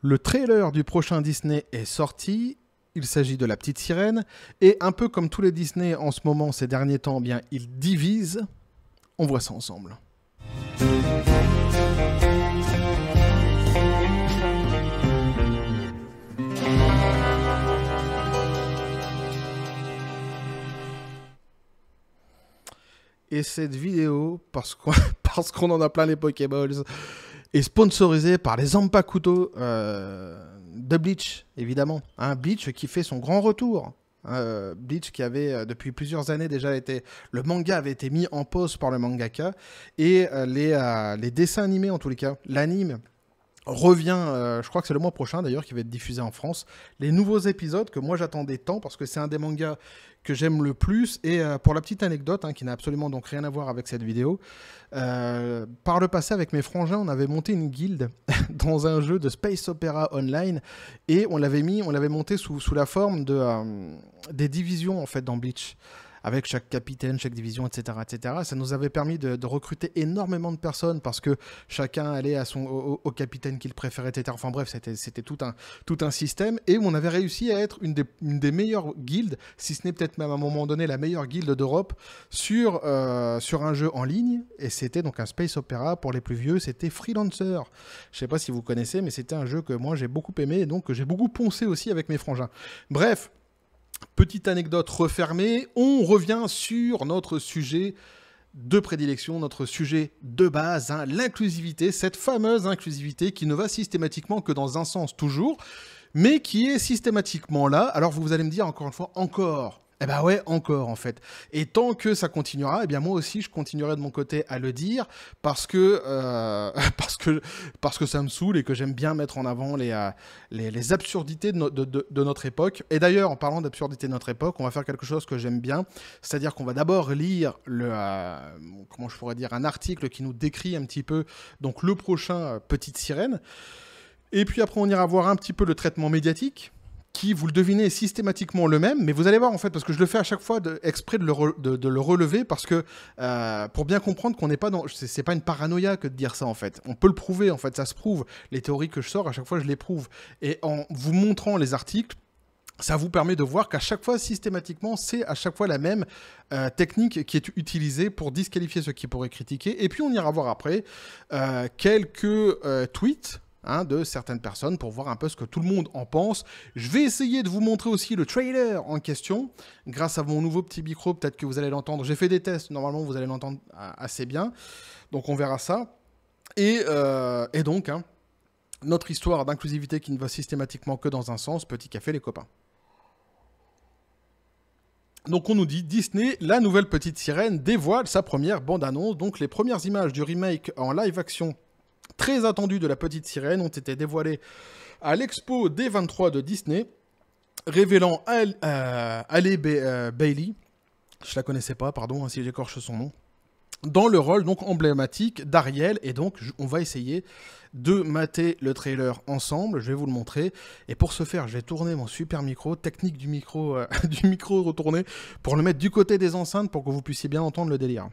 Le trailer du prochain Disney est sorti. Il s'agit de La Petite Sirène. Et un peu comme tous les Disney en ce moment, ces derniers temps, eh bien, ils divisent. On voit ça ensemble. Et cette vidéo, parce qu'on en a plein les Pokéballs, est sponsorisée par les Zanpakuto de Bleach, évidemment. Hein, Bleach qui fait son grand retour. Bleach qui avait depuis plusieurs années déjà été... Le manga avait été mis en pause par le mangaka. Et les dessins animés, en tous les cas, l'anime revient, je crois que c'est le mois prochain d'ailleurs, qui va être diffusé en France. Les nouveaux épisodes que moi j'attendais tant, parce que c'est un des mangas que j'aime le plus. Et pour la petite anecdote, hein, qui n'a absolument donc rien à voir avec cette vidéo, par le passé avec mes frangins, on avait monté une guilde dans un jeu de Space Opera Online, et on l'avait monté sous la forme des divisions en fait dans Bleach, avec chaque capitaine, chaque division, etc., etc. Ça nous avait permis de recruter énormément de personnes parce que chacun allait au capitaine qu'il préférait, etc. Enfin bref, c'était tout un système, et on avait réussi à être une des meilleures guildes, si ce n'est peut-être même à un moment donné la meilleure guilde d'Europe sur un jeu en ligne, et c'était donc un space opéra pour les plus vieux, c'était Freelancer. Je sais pas si vous connaissez, mais c'était un jeu que moi j'ai beaucoup aimé, et donc que j'ai beaucoup poncé aussi avec mes frangins. Bref, petite anecdote refermée, on revient sur notre sujet de prédilection, notre sujet de base, hein, l'inclusivité, cette fameuse inclusivité qui ne va systématiquement que dans un sens toujours, mais qui est systématiquement là. Alors vous allez me dire encore une fois, encore. Eh ben ouais, encore en fait. Et tant que ça continuera, eh bien moi aussi je continuerai de mon côté à le dire parce que ça me saoule et que j'aime bien mettre en avant les absurdités de notre époque. Et d'ailleurs, en parlant d'absurdités de notre époque, on va faire quelque chose que j'aime bien, c'est-à-dire qu'on va d'abord lire comment je pourrais dire, un article qui nous décrit un petit peu donc le prochain Petite Sirène. Et puis après on ira voir un petit peu le traitement médiatique, qui, vous le devinez, est systématiquement le même, mais vous allez voir en fait, parce que je le fais à chaque fois exprès de le relever, parce que pour bien comprendre qu'on n'est pas dans... C'est pas une paranoïa que de dire ça en fait. On peut le prouver en fait, ça se prouve. Les théories que je sors, à chaque fois je les prouve. Et en vous montrant les articles, ça vous permet de voir qu'à chaque fois, systématiquement, c'est à chaque fois la même technique qui est utilisée pour disqualifier ceux qui pourraient critiquer. Et puis on ira voir après quelques tweets, hein, de certaines personnes pour voir un peu ce que tout le monde en pense. Je vais essayer de vous montrer aussi le trailer en question. Grâce à mon nouveau petit micro, peut-être que vous allez l'entendre. J'ai fait des tests, normalement vous allez l'entendre assez bien. Donc on verra ça. Et donc, hein, notre histoire d'inclusivité qui ne va systématiquement que dans un sens. Petit café les copains. Donc on nous dit Disney, la nouvelle Petite Sirène, dévoile sa première bande-annonce. Donc les premières images du remake en live-action très attendues de la Petite Sirène ont été dévoilées à l'Expo D23 de Disney, révélant Halle Bailey, je la connaissais pas, pardon si j'écorche son nom, dans le rôle donc emblématique d'Ariel. Et donc on va essayer de mater le trailer ensemble, je vais vous le montrer, et pour ce faire je vais tourner mon super micro, technique du micro retourné, pour le mettre du côté des enceintes pour que vous puissiez bien entendre le délire.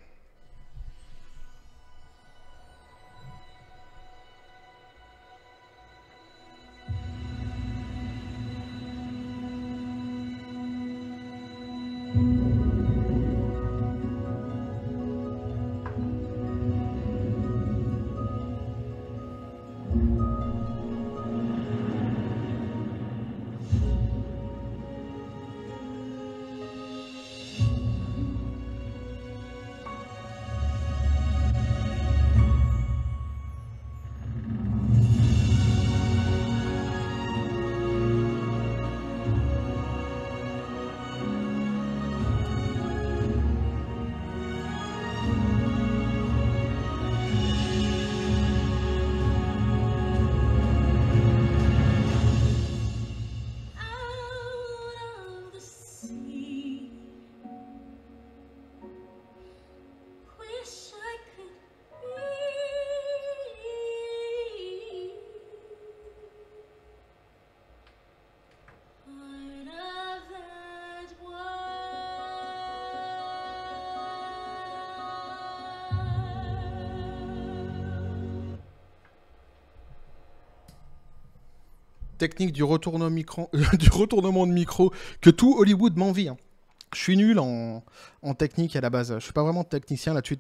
technique du du retournement de micro que tout Hollywood m'envie. Hein. Je suis nul en technique à la base. Je suis pas vraiment technicien là-dessus.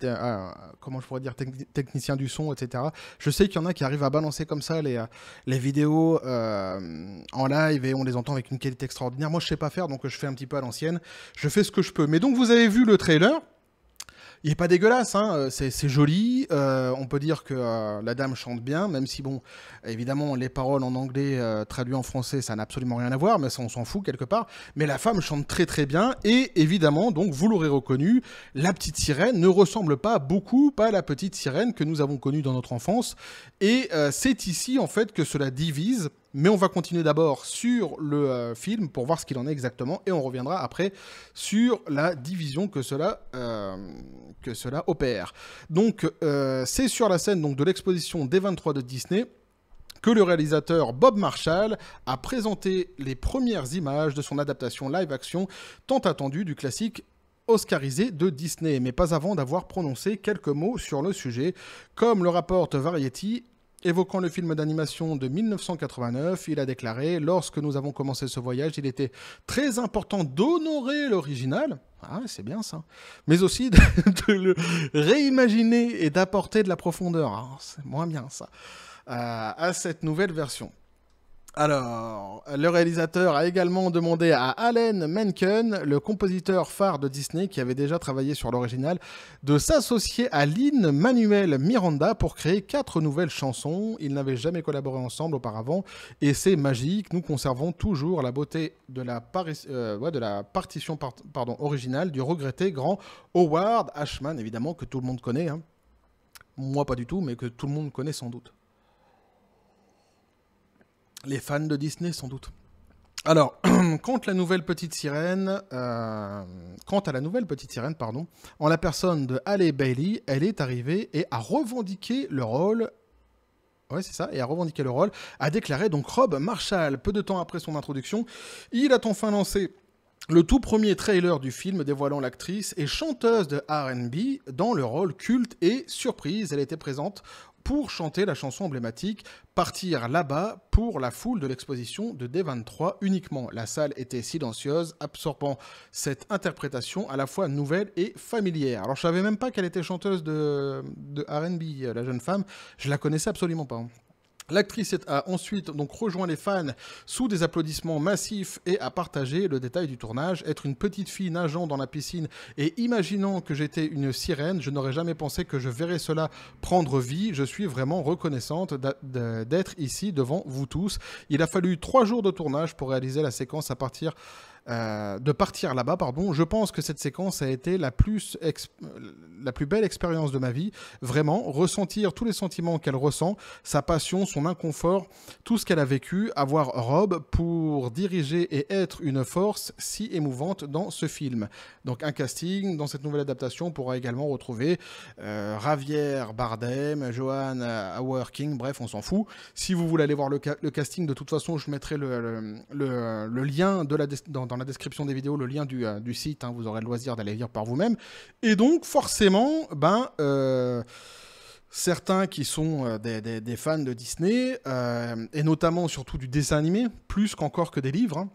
Comment je pourrais dire, technicien du son, etc. Je sais qu'il y en a qui arrivent à balancer comme ça les vidéos en live et on les entend avec une qualité extraordinaire. Moi, je sais pas faire, donc je fais un petit peu à l'ancienne. Je fais ce que je peux. Mais donc, vous avez vu le trailer. Il est pas dégueulasse, hein. C'est joli. On peut dire que la dame chante bien, même si, bon, évidemment, les paroles en anglais traduites en français, ça n'a absolument rien à voir, mais ça, on s'en fout quelque part. Mais la femme chante très très bien, et évidemment, donc, vous l'aurez reconnu, la petite sirène ne ressemble pas beaucoup à la petite sirène que nous avons connue dans notre enfance. Et c'est ici, en fait, que cela divise. Mais on va continuer d'abord sur le film pour voir ce qu'il en est exactement, et on reviendra après sur la division que cela opère. Donc, c'est sur la scène donc, de l'exposition D23 de Disney que le réalisateur Bob Marshall a présenté les premières images de son adaptation live-action tant attendue du classique oscarisé de Disney, mais pas avant d'avoir prononcé quelques mots sur le sujet, comme le rapporte Variety. Évoquant le film d'animation de 1989, il a déclaré « Lorsque nous avons commencé ce voyage, il était très important d'honorer l'original. » Ah, c'est bien ça. Mais aussi de le réimaginer et d'apporter de la profondeur. Ah, c'est moins bien ça. À cette nouvelle version. Alors, le réalisateur a également demandé à Alan Menken, le compositeur phare de Disney qui avait déjà travaillé sur l'original, de s'associer à Lin-Manuel Miranda pour créer 4 nouvelles chansons. Ils n'avaient jamais collaboré ensemble auparavant et c'est magique. Nous conservons toujours la beauté de la partition originale du regretté grand Howard Ashman, évidemment que tout le monde connaît. Hein. Moi pas du tout, mais que tout le monde connaît sans doute. Les fans de Disney, sans doute. Alors, quant à la nouvelle petite sirène, en la personne de Halle Bailey, elle est arrivée et a revendiqué le rôle. Ouais, c'est ça, et a revendiqué le rôle, a déclaré donc Rob Marshall. Peu de temps après son introduction, il a enfin lancé le tout premier trailer du film dévoilant l'actrice et chanteuse de R&B dans le rôle culte et surprise. Elle était présente pour chanter la chanson emblématique « Partir là-bas » pour la foule de l'exposition de D23 uniquement. La salle était silencieuse, absorbant cette interprétation à la fois nouvelle et familière. Alors je savais même pas qu'elle était chanteuse de R&B, la jeune femme, je la connaissais absolument pas. L'actrice a ensuite donc rejoint les fans sous des applaudissements massifs et a partagé le détail du tournage. Être une petite fille nageant dans la piscine et imaginant que j'étais une sirène, je n'aurais jamais pensé que je verrais cela prendre vie. Je suis vraiment reconnaissante d'être ici devant vous tous. Il a fallu 3 jours de tournage pour réaliser la séquence de partir là-bas, pardon. Je pense que cette séquence a été la plus belle expérience de ma vie. Vraiment, ressentir tous les sentiments qu'elle ressent, sa passion, son inconfort, tout ce qu'elle a vécu, avoir Rob pour diriger et être une force si émouvante dans ce film. Donc un casting, dans cette nouvelle adaptation, on pourra également retrouver Javier Bardem, Joan Hawking, bref, on s'en fout. Si vous voulez aller voir le casting, de toute façon, je mettrai le lien dans la description des vidéos, le lien du site, hein, vous aurez le loisir d'aller lire par vous-même. Et donc, forcément, certains qui sont des fans de Disney, et notamment surtout du dessin animé, plus qu'encore que des livres, hein,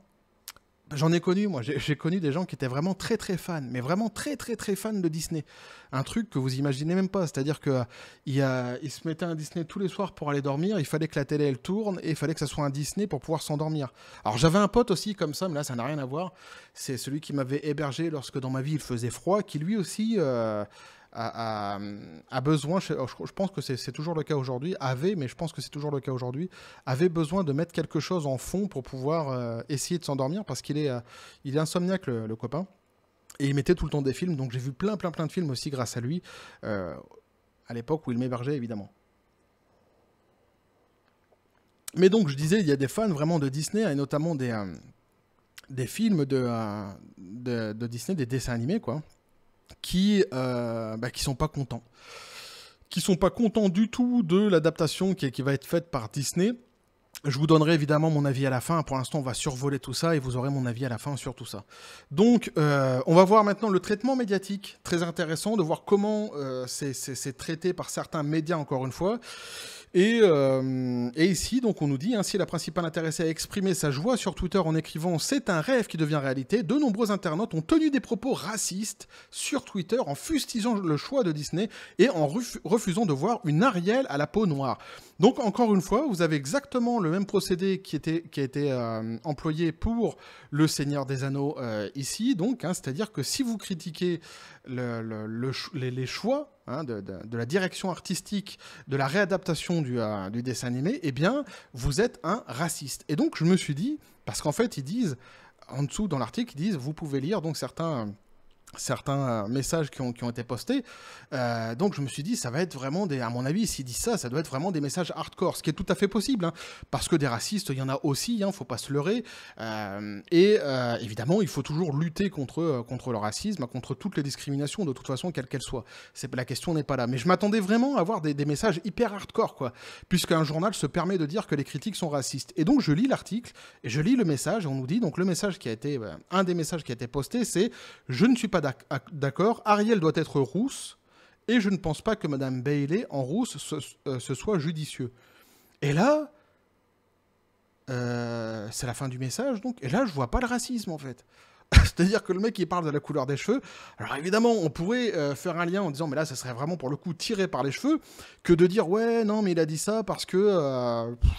j'en ai connu, moi, j'ai connu des gens qui étaient vraiment très très fans, mais vraiment très très très fans de Disney. Un truc que vous imaginez même pas, c'est-à-dire qu'ils se mettaient un Disney tous les soirs pour aller dormir, il fallait que la télé elle tourne, et il fallait que ça soit un Disney pour pouvoir s'endormir. Alors j'avais un pote aussi comme ça, mais là ça n'a rien à voir, c'est celui qui m'avait hébergé lorsque dans ma vie il faisait froid, qui lui aussi... a besoin, je pense que c'est toujours le cas aujourd'hui, mais je pense que c'est toujours le cas aujourd'hui, avait besoin de mettre quelque chose en fond pour pouvoir essayer de s'endormir parce qu'il est insomniaque le copain. Et il mettait tout le temps des films, donc j'ai vu plein de films aussi grâce à lui, à l'époque où il m'hébergeait évidemment. Mais donc je disais, il y a des fans vraiment de Disney, et notamment des films de Disney, des dessins animés quoi, qui sont pas contents. Qui sont pas contents du tout de l'adaptation qui va être faite par Disney. Je vous donnerai évidemment mon avis à la fin. Pour l'instant, on va survoler tout ça et vous aurez mon avis à la fin sur tout ça. Donc, on va voir maintenant le traitement médiatique. Très intéressant de voir comment c'est traité par certains médias, encore une fois. Et ici, donc, on nous dit, si la principale intéressée à exprimer sa joie sur Twitter en écrivant « C'est un rêve qui devient réalité », de nombreux internautes ont tenu des propos racistes sur Twitter en fustigeant le choix de Disney et en refusant de voir une Ariel à la peau noire. Donc, encore une fois, vous avez exactement le même procédé qui a été employé pour Le Seigneur des Anneaux ici. Donc, c'est-à-dire que si vous critiquez les choix de la direction artistique, de la réadaptation du dessin animé, eh bien, vous êtes un raciste. Et donc, je me suis dit, parce qu'en fait, ils disent, en dessous dans l'article, ils disent, vous pouvez lire donc certains messages qui ont été postés. Donc je me suis dit, ça va être vraiment à mon avis, s'ils disent ça, ça doit être vraiment des messages hardcore, ce qui est tout à fait possible, parce que des racistes, il y en a aussi, faut pas se leurrer. Évidemment, il faut toujours lutter contre le racisme, contre toutes les discriminations, de toute façon, quelles qu'elles soient. La question n'est pas là. Mais je m'attendais vraiment à avoir des messages hyper hardcore, quoi, puisqu'un journal se permet de dire que les critiques sont racistes. Et donc je lis l'article, et je lis le message, et on nous dit, donc le message qui a été, un des messages qui a été posté, c'est « Je ne suis pas d'accord, Ariel doit être rousse, et je ne pense pas que Madame Bailey en rousse ce soit judicieux. » Et là, c'est la fin du message, donc, et là, je vois pas le racisme, en fait. C'est-à-dire que le mec, il parle de la couleur des cheveux. Alors évidemment, on pourrait faire un lien en disant, mais là, ça serait vraiment pour le coup tiré par les cheveux, que de dire, ouais, non, mais il a dit ça parce que,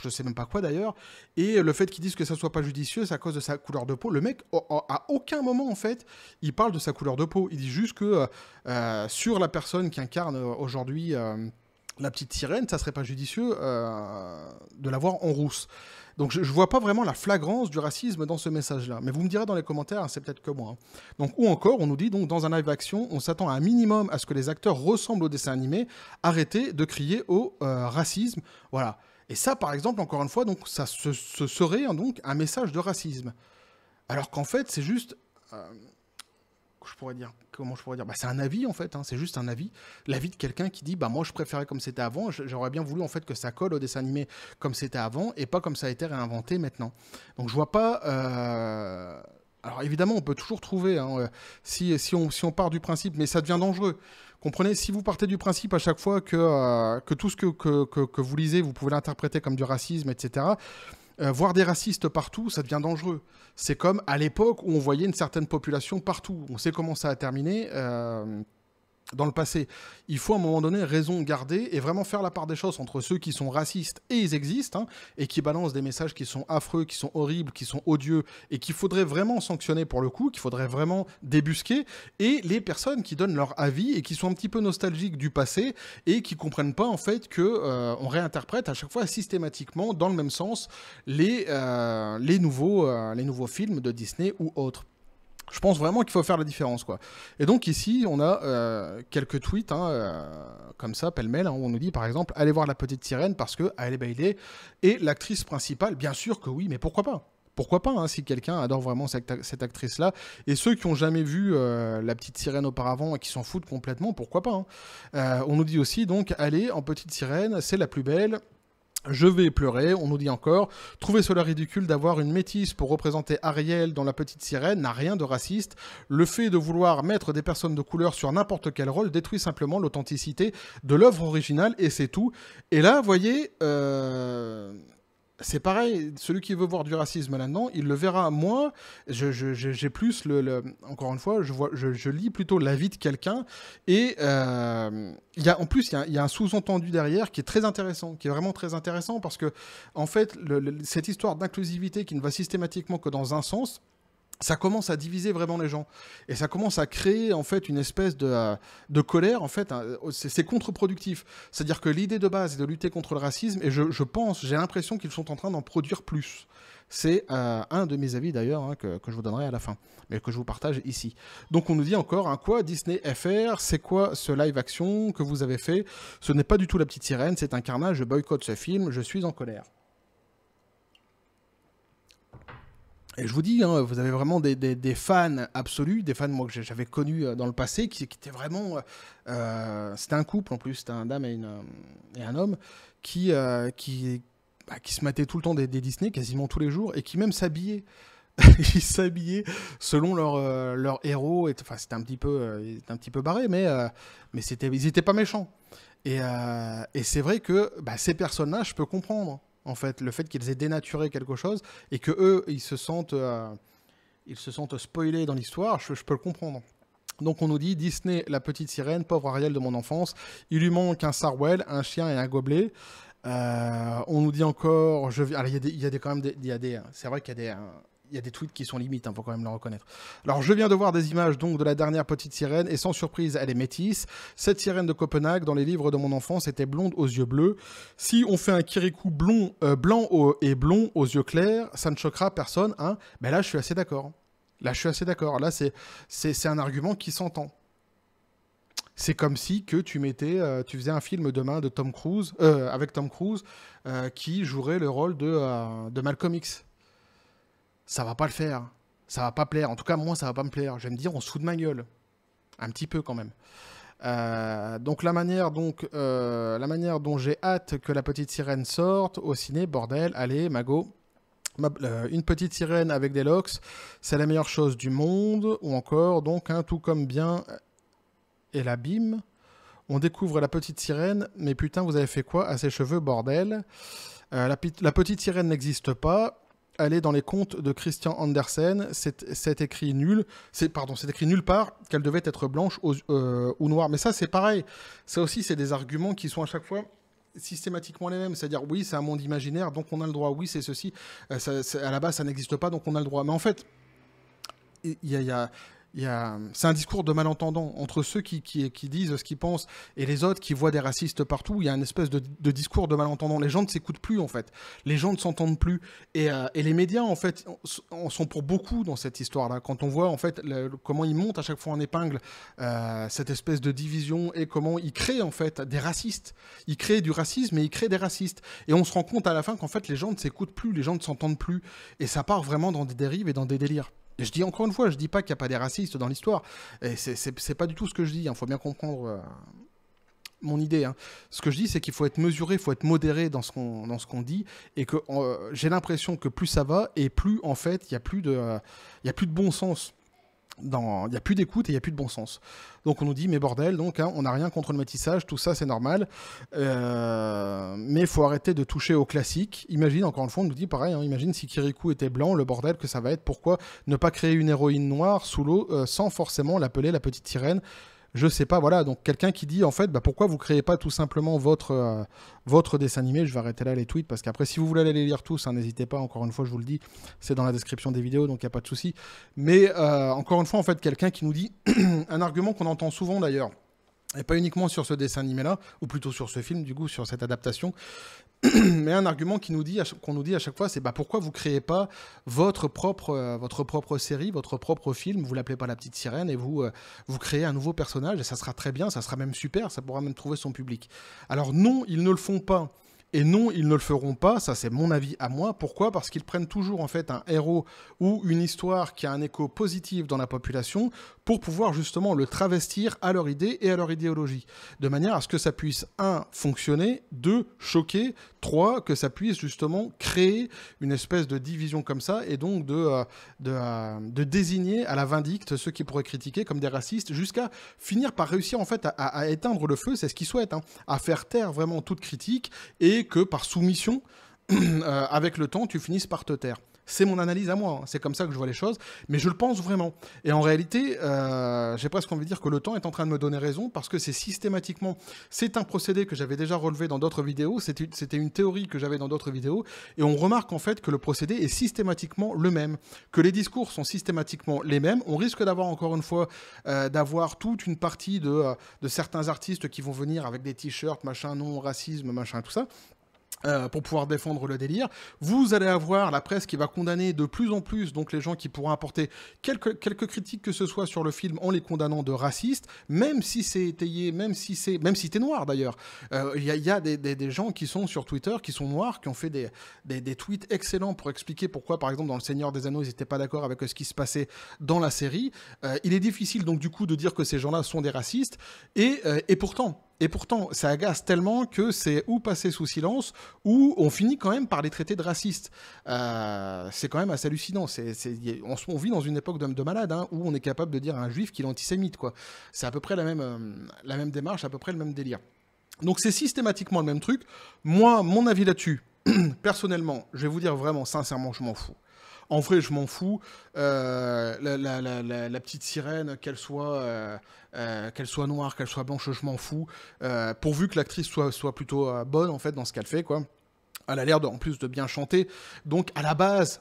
je sais même pas quoi d'ailleurs, et le fait qu'ils disent que ça soit pas judicieux, c'est à cause de sa couleur de peau. Le mec, à aucun moment, en fait, il parle de sa couleur de peau. Il dit juste que sur la personne qui incarne aujourd'hui la petite sirène, ça serait pas judicieux de la voir en rousse. Donc je vois pas vraiment la flagrance du racisme dans ce message-là. Mais vous me direz dans les commentaires, c'est peut-être que moi. Donc, ou encore, on nous dit, donc dans un live action, on s'attend à un minimum à ce que les acteurs ressemblent au dessin animé. Arrêtez de crier au racisme. Voilà. Et ça, par exemple, encore une fois, donc ça ce serait donc un message de racisme. Alors qu'en fait, c'est juste... comment je pourrais dire, c'est un avis en fait, c'est juste un avis, l'avis de quelqu'un qui dit moi je préférais comme c'était avant, j'aurais bien voulu en fait que ça colle au dessin animé comme c'était avant et pas comme ça a été réinventé maintenant. Donc je vois pas alors évidemment on peut toujours trouver si on part du principe, mais ça devient dangereux. Comprenez, si vous partez du principe à chaque fois que tout ce que vous lisez, vous pouvez l'interpréter comme du racisme, etc., voir des racistes partout, ça devient dangereux. C'est comme à l'époque où on voyait une certaine population partout. On sait comment ça a terminé dans le passé. Il faut à un moment donné raison garder et vraiment faire la part des choses entre ceux qui sont racistes, et ils existent, et qui balancent des messages qui sont affreux, qui sont horribles, qui sont odieux, et qu'il faudrait vraiment sanctionner pour le coup, qu'il faudrait vraiment débusquer, et les personnes qui donnent leur avis et qui sont un petit peu nostalgiques du passé et qui comprennent pas en fait que on réinterprète à chaque fois systématiquement dans le même sens les nouveaux films de Disney ou autres. Je pense vraiment qu'il faut faire la différence, quoi. Et donc ici, on a quelques tweets, comme ça, pêle-mêle, où on nous dit, par exemple, allez voir La Petite Sirène parce que Halle Bailey est l'actrice principale. Bien sûr que oui, mais pourquoi pas ? Pourquoi pas, si quelqu'un adore vraiment cette actrice-là. Et ceux qui n'ont jamais vu La Petite Sirène auparavant et qui s'en foutent complètement, pourquoi pas, on nous dit aussi, donc, allez, en Petite Sirène, c'est la plus belle. Je vais pleurer, on nous dit encore. Trouver cela ridicule d'avoir une métisse pour représenter Ariel dans La Petite Sirène n'a rien de raciste. Le fait de vouloir mettre des personnes de couleur sur n'importe quel rôle détruit simplement l'authenticité de l'œuvre originale et c'est tout. Et là, vous voyez, c'est pareil, celui qui veut voir du racisme là-dedans, il le verra. Moi, j'ai plus encore une fois, je lis plutôt l'avis de quelqu'un et en plus il y a un sous-entendu derrière qui est très intéressant, qui est vraiment très intéressant parce que en fait cette histoire d'inclusivité qui ne va systématiquement que dans un sens, ça commence à diviser vraiment les gens. Et ça commence à créer, en fait, une espèce de colère, en fait. C'est contre-productif. C'est-à-dire que l'idée de base est de lutter contre le racisme, et j'ai l'impression qu'ils sont en train d'en produire plus. C'est un de mes avis, d'ailleurs, que je vous donnerai à la fin, mais que je vous partage ici. Donc, on nous dit encore, quoi, Disney FR, c'est quoi ce live-action que vous avez fait? Ce n'est pas du tout La Petite Sirène, c'est un carnage, je boycotte ce film, je suis en colère. Et je vous dis, vous avez vraiment des fans absolus, des fans moi que j'avais connus dans le passé, qui étaient vraiment... c'était un couple en plus, c'était un dame et un homme, qui qui se mataient tout le temps des Disney, quasiment tous les jours, et qui même s'habillaient. Ils s'habillaient selon leur héros. Enfin, c'était un petit peu barré, mais ils étaient pas méchants. Et c'est vrai que ces personnes-là, je peux comprendre, en fait, le fait qu'ils aient dénaturé quelque chose et que eux, ils se sentent spoilés dans l'histoire, je peux le comprendre. Donc on nous dit Disney, la petite sirène, pauvre Ariel de mon enfance, il lui manque un Sarwell, un chien et un gobelet. On nous dit encore, alors, c'est vrai qu'il y a des tweets qui sont limites, faut quand même le reconnaître. Alors, je viens de voir des images donc de la dernière petite sirène, et sans surprise, elle est métisse. Cette sirène de Copenhague, dans les livres de mon enfance, était blonde aux yeux bleus. Si on fait un Kirikou blanc et blond aux yeux clairs, ça ne choquera personne, hein. Mais là, je suis assez d'accord. Là, c'est un argument qui s'entend. C'est comme si que tu faisais un film demain de Tom Cruise, avec Tom Cruise, qui jouerait le rôle de Malcolm X. Ça va pas le faire. Ça va pas plaire. En tout cas, moi, ça va pas me plaire. Je vais me dire, on se fout de ma gueule. Un petit peu, quand même. Donc, la manière dont j'ai hâte que la petite sirène sorte au ciné, bordel, allez, Mago. Une petite sirène avec des locks, c'est la meilleure chose du monde. Ou encore, donc, tout comme bien et l'abîme. On découvre la petite sirène, mais putain, vous avez fait quoi à ses cheveux, bordel? La petite sirène n'existe pas. Elle est dans les contes de Christian Andersen. C'est écrit c'est écrit nulle part qu'elle devait être blanche ou noire. Mais ça, c'est pareil. Ça aussi, c'est des arguments qui sont à chaque fois systématiquement les mêmes. C'est-à-dire, oui, c'est un monde imaginaire, donc on a le droit. Oui, c'est ceci. À la base, ça n'existe pas, donc on a le droit. Mais en fait, c'est un discours de malentendant entre ceux qui disent ce qu'ils pensent et les autres qui voient des racistes partout. Il y a une espèce de discours de malentendant. Les gens ne s'écoutent plus, en fait. Les gens ne s'entendent plus. Et les médias, en fait, en sont pour beaucoup dans cette histoire-là. Quand on voit, en fait, comment ils montent à chaque fois en épingle cette espèce de division et comment ils créent, en fait, des racistes. Ils créent du racisme et ils créent des racistes. Et on se rend compte à la fin qu'en fait, les gens ne s'écoutent plus, les gens ne s'entendent plus. Et ça part vraiment dans des dérives et dans des délires. Je dis encore une fois, je dis pas qu'il n'y a pas des racistes dans l'histoire. Et c'est pas du tout ce que je dis. Faut bien comprendre mon idée. Ce que je dis, c'est qu'il faut être mesuré, il faut être modéré dans ce qu'on dit. Et que j'ai l'impression que plus ça va, et plus en fait, il n'y a plus de bon sens. Il n'y a plus d'écoute et il n'y a plus de bon sens. Donc on nous dit, mais bordel, donc on n'a rien contre le métissage, tout ça c'est normal. Mais il faut arrêter de toucher au classique. Imagine, encore une fois, on nous dit pareil, imagine si Kirikou était blanc, le bordel que ça va être. Pourquoi ne pas créer une héroïne noire sous l'eau sans forcément l'appeler la petite sirène? Je sais pas, voilà. Donc quelqu'un qui dit en fait, pourquoi vous créez pas tout simplement votre dessin animé? Je vais arrêter là les tweets parce qu'après, si vous voulez aller les lire tous, n'hésitez pas. Encore une fois, je vous le dis, c'est dans la description des vidéos, donc il y a pas de souci. Mais encore une fois, en fait, quelqu'un qui nous dit un argument qu'on entend souvent d'ailleurs, et pas uniquement sur ce dessin animé-là, ou plutôt sur ce film, du coup, sur cette adaptation. Mais un argument qu'on nous dit à chaque fois, c'est pourquoi vous créez pas votre propre série, votre propre film, vous l'appelez pas la petite sirène et vous créez un nouveau personnage et ça sera très bien, ça sera même super, ça pourra même trouver son public. Alors non, ils ne le font pas. Et non, ils ne le feront pas, ça c'est mon avis à moi. Pourquoi? Parce qu'ils prennent toujours en fait un héros ou une histoire qui a un écho positif dans la population pour pouvoir justement le travestir à leur idée et à leur idéologie. De manière à ce que ça puisse, 1, fonctionner, 2, choquer, 3, que ça puisse justement créer une espèce de division comme ça et donc de désigner à la vindicte ceux qui pourraient critiquer comme des racistes jusqu'à finir par réussir en fait à éteindre le feu, c'est ce qu'ils souhaitent, à faire taire vraiment toute critique et que par soumission, avec le temps, tu finisses par te taire. C'est mon analyse à moi, c'est comme ça que je vois les choses, mais je le pense vraiment. Et en réalité, j'ai presque envie de dire que le temps est en train de me donner raison, parce que c'est un procédé que j'avais déjà relevé dans d'autres vidéos, c'était une théorie que j'avais dans d'autres vidéos, et on remarque en fait que le procédé est systématiquement le même, que les discours sont systématiquement les mêmes. On risque d'avoir encore une fois, d'avoir toute une partie de certains artistes qui vont venir avec des t-shirts, machin, non, racisme, machin, tout ça, pour pouvoir défendre le délire. Vous allez avoir la presse qui va condamner de plus en plus donc les gens qui pourront apporter quelques critiques que ce soit sur le film en les condamnant de racistes, même si c'est étayé, même si t'es noir d'ailleurs. Il y a des gens qui sont sur Twitter, qui sont noirs, qui ont fait des tweets excellents pour expliquer pourquoi, par exemple, dans Le Seigneur des Anneaux, ils n'étaient pas d'accord avec ce qui se passait dans la série. Il est difficile donc du coup de dire que ces gens-là sont des racistes, et pourtant, Et pourtant, ça agace tellement que c'est ou passé sous silence, ou on finit quand même par les traiter de racistes. C'est quand même assez hallucinant. On vit dans une époque de malade, hein, où on est capable de dire à un juif qu'il est antisémite, quoi. C'est à peu près la même démarche, à peu près le même délire. Donc c'est systématiquement le même truc. Moi, mon avis là-dessus, personnellement, je vais vous dire vraiment, sincèrement, je m'en fous. En vrai, je m'en fous. La petite sirène, qu'elle soit noire, qu'elle soit blanche, je m'en fous. Pourvu que l'actrice soit plutôt bonne, en fait, dans ce qu'elle fait, quoi. Elle a l'air en plus de bien chanter. Donc à la base,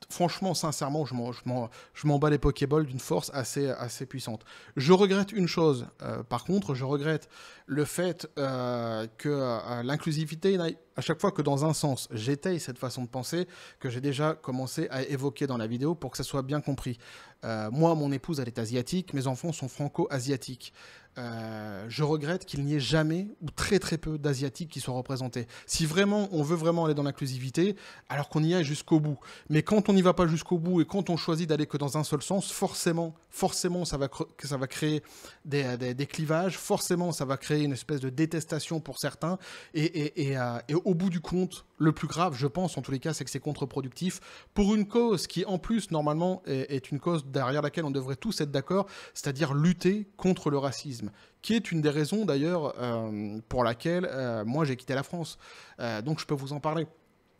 franchement, sincèrement, je m'en bats les Pokéballs d'une force assez puissante. Je regrette une chose, par contre, je regrette le fait que l'inclusivité n'aille à chaque fois que dans un sens, j'étaye cette façon de penser que j'ai déjà commencé à évoquer dans la vidéo pour que ça soit bien compris. Moi, mon épouse, elle est asiatique, mes enfants sont franco-asiatiques. Je regrette qu'il n'y ait jamais ou très très peu d'asiatiques qui soient représentés. Si vraiment on veut vraiment aller dans l'inclusivité, alors qu'on y aille jusqu'au bout. Mais quand on n'y va pas jusqu'au bout et quand on choisit d'aller que dans un seul sens, forcément ça va créer des clivages, forcément ça va créer une espèce de détestation pour certains et au bout du compte, le plus grave, je pense en tous les cas, c'est que c'est contre-productif pour une cause qui en plus normalement est une cause derrière laquelle on devrait tous être d'accord, c'est-à-dire lutter contre le racisme, qui est une des raisons d'ailleurs pour laquelle moi j'ai quitté la France. Donc je peux vous en parler.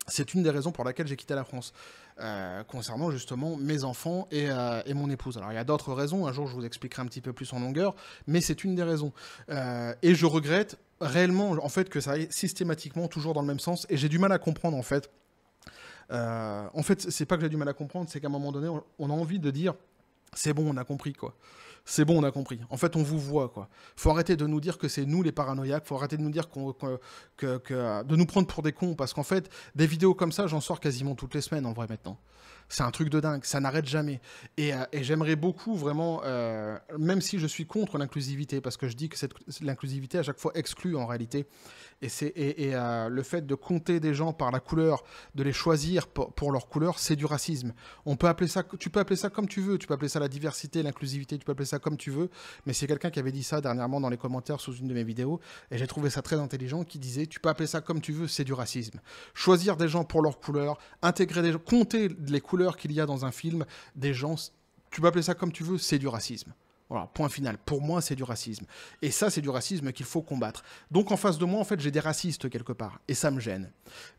C'est une des raisons pour laquelle j'ai quitté la France, concernant justement mes enfants et mon épouse. Alors il y a d'autres raisons, un jour je vous expliquerai un petit peu plus en longueur, mais c'est une des raisons. Et je regrette réellement en fait que ça aille systématiquement toujours dans le même sens, et j'ai du mal à comprendre en fait. En fait, c'est pas que j'ai du mal à comprendre, c'est qu'à un moment donné, on a envie de dire c'est bon, on a compris, quoi. C'est bon, on a compris. En fait, on vous voit, quoi. Faut arrêter de nous dire que c'est nous les paranoïaques. Faut arrêter de nous dire de nous prendre pour des cons. Parce qu'en fait, des vidéos comme ça, j'en sors quasiment toutes les semaines, en vrai, maintenant. C'est un truc de dingue. Ça n'arrête jamais. Et j'aimerais beaucoup, vraiment, même si je suis contre l'inclusivité, parce que je dis que l'inclusivité, à chaque fois, exclut, en réalité. Et le fait de compter des gens par la couleur, de les choisir pour leur couleur, c'est du racisme. Tu peux appeler ça comme tu veux, tu peux appeler ça la diversité, l'inclusivité, tu peux appeler ça comme tu veux, mais c'est quelqu'un qui avait dit ça dernièrement dans les commentaires sous une de mes vidéos, et j'ai trouvé ça très intelligent, qui disait, tu peux appeler ça comme tu veux, c'est du racisme. Choisir des gens pour leur couleur, intégrer des gens, compter les couleurs qu'il y a dans un film, des gens, tu peux appeler ça comme tu veux, c'est du racisme. Voilà, point final. Pour moi, c'est du racisme. Et ça, c'est du racisme qu'il faut combattre. Donc, en face de moi, en fait, j'ai des racistes quelque part. Et ça me gêne.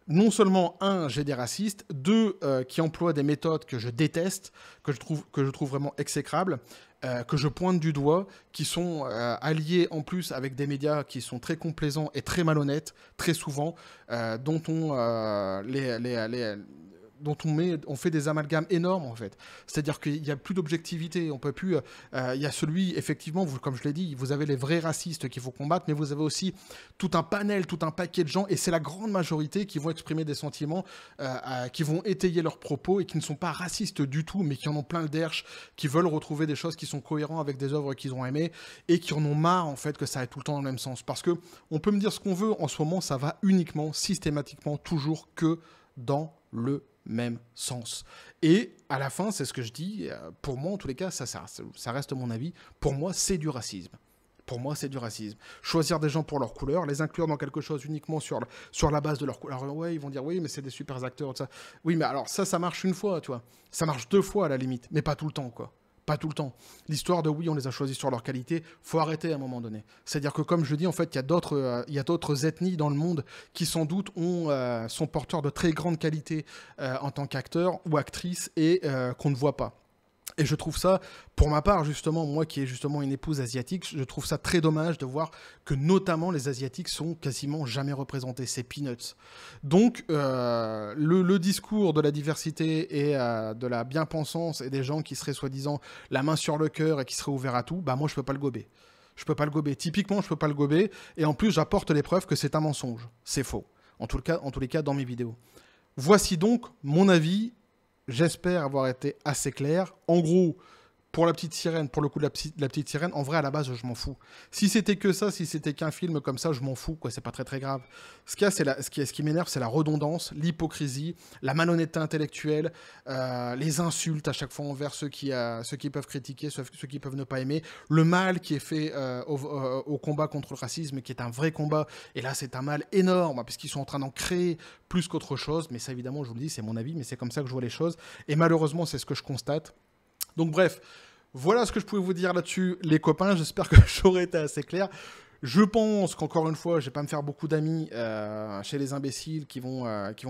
Non seulement, un, j'ai des racistes. Deux, qui emploient des méthodes que je déteste, que je trouve vraiment exécrables, que je pointe du doigt, qui sont alliés en plus avec des médias qui sont très complaisants et très malhonnêtes, très souvent, dont on fait des amalgames énormes, en fait. C'est-à-dire qu'il n'y a plus d'objectivité, on peut plus... il y a celui, effectivement, comme je l'ai dit, vous avez les vrais racistes qu'il faut combattre, mais vous avez aussi tout un panel, tout un paquet de gens, et c'est la grande majorité qui vont exprimer des sentiments, qui vont étayer leurs propos, et qui ne sont pas racistes du tout, mais qui en ont plein le derche, qui veulent retrouver des choses qui sont cohérentes avec des œuvres qu'ils ont aimées, et qui en ont marre, en fait, que ça aille tout le temps dans le même sens. Parce que on peut me dire ce qu'on veut, en ce moment, ça va uniquement, systématiquement, toujours que dans le même sens. Et à la fin, c'est ce que je dis, pour moi en tous les cas, ça reste mon avis, pour moi c'est du racisme. Pour moi, c'est du racisme. Choisir des gens pour leur couleur, les inclure dans quelque chose uniquement sur la base de leur couleur. Alors, ouais, ils vont dire, oui, mais c'est des super acteurs, tout ça. Oui, mais alors ça marche une fois, tu vois. Ça marche 2 fois à la limite, mais pas tout le temps, quoi. Pas tout le temps. L'histoire de oui, on les a choisis sur leur qualité, faut arrêter à un moment donné. C'est-à-dire que, comme je dis, en fait, il y a d'autres ethnies dans le monde qui, sans doute, sont porteurs de très grande qualité en tant qu'acteurs ou actrices et qu'on ne voit pas. Et je trouve ça, pour ma part, justement, moi qui ai justement une épouse asiatique, je trouve ça très dommage de voir que notamment les Asiatiques sont quasiment jamais représentés. C'est peanuts. Donc, le discours de la diversité et de la bien-pensance et des gens qui seraient soi-disant la main sur le cœur et qui seraient ouverts à tout, bah moi je peux pas le gober. Je peux pas le gober. Typiquement, je peux pas le gober. Et en plus, j'apporte les preuves que c'est un mensonge. C'est faux. En tous les cas, dans mes vidéos. Voici donc mon avis. J'espère avoir été assez clair. En gros, Pour la petite sirène, pour le coup de la petite sirène, en vrai, à la base, je m'en fous. Si c'était que ça, si c'était qu'un film comme ça, je m'en fous, quoi. C'est pas très très grave. Ce qui m'énerve, c'est la redondance, l'hypocrisie, la malhonnêteté intellectuelle, les insultes à chaque fois envers ceux qui peuvent critiquer, ceux qui peuvent ne pas aimer, le mal qui est fait au combat contre le racisme, qui est un vrai combat. Et là, c'est un mal énorme, puisqu'ils sont en train d'en créer plus qu'autre chose. Mais ça, évidemment, je vous le dis, c'est mon avis, mais c'est comme ça que je vois les choses. Et malheureusement, c'est ce que je constate. Donc bref, voilà ce que je pouvais vous dire là-dessus, les copains. J'espère que j'aurais été assez clair. Je pense qu'encore une fois, je vais pas me faire beaucoup d'amis chez les imbéciles qui vont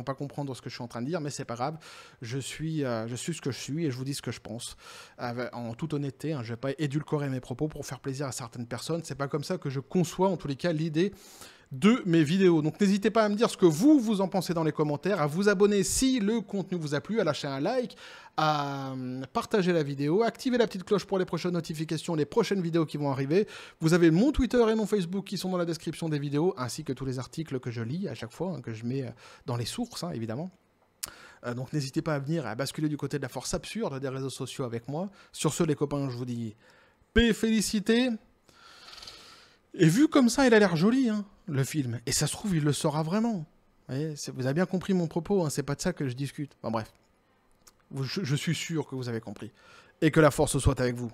pas comprendre ce que je suis en train de dire, mais c'est pas grave. Je suis ce que je suis et je vous dis ce que je pense. En toute honnêteté, hein, je vais pas édulcorer mes propos pour faire plaisir à certaines personnes. C'est pas comme ça que je conçois, en tous les cas, l'idée de mes vidéos. Donc n'hésitez pas à me dire ce que vous en pensez dans les commentaires, à vous abonner si le contenu vous a plu, à lâcher un like, à partager la vidéo, à activer la petite cloche pour les prochaines notifications, les prochaines vidéos qui vont arriver. Vous avez mon Twitter et mon Facebook qui sont dans la description des vidéos, ainsi que tous les articles que je lis à chaque fois, hein, que je mets dans les sources, hein, évidemment. Donc n'hésitez pas à venir à basculer du côté de la force absurde des réseaux sociaux avec moi. Sur ce, les copains, je vous dis paix et félicité. Et vu comme ça, il a l'air joli, hein, le film. Et ça se trouve, il le saura vraiment. Vous avez bien compris mon propos, hein, c'est pas de ça que je discute. Enfin bref, je suis sûr que vous avez compris. Et que la force soit avec vous.